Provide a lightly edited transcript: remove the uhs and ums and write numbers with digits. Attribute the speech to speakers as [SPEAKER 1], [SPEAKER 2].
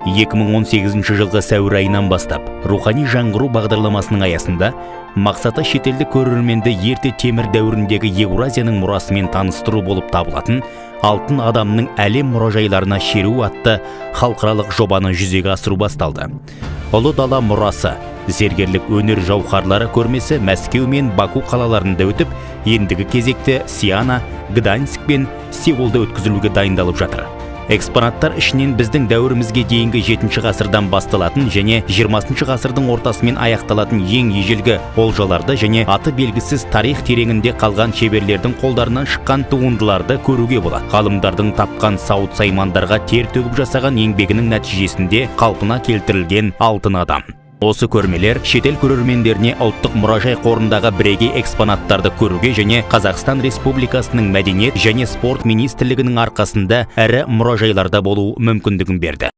[SPEAKER 1] 2018 жылғы сәуір айынан бастап рухани жаңғыру бағдарламасының аясында мақсаты шетелдік көрерменді ерте темір дәуіріндегі Еуразияның мұрасымен таныстыру болып табылатын алтын адамның әлем мұражайларына шеру атты халықаралық жобаны жүзеге асыру басталды. Ұлы дала мұрасы, зергерлік өнер жауһарлары көрмесі Мәскеу мен Баку қалаларында өтіп, ендігі кезекте Сиана, Гданьск пен Сеулда өткізілуге дайындалып жатыр. Экспонаттар ішінен біздің дәуірімізге дейінгі 7-ші ғасырдан басталатын және 20-ші ғасырдың ортасымен аяқталатын ең ежелгі олжаларды және аты белгісіз тарих тереңінде қалған шеберлердің қолдарынан шыққан туындыларды көруге болады. Ғалымдардың тапқан сауыт саймандарға тер төгіп жасаған еңбегінің нәтижесінде қалпына келтірілген алтын адам. Осы көрмелер шетел көрермендеріне ұлттық мұражай қорындағы бірегей экспонаттарды көруге және Қазақстан Республикасының мәдениет және спорт министрлігінің арқасында ірі мұражайларда болу мүмкіндігін берді.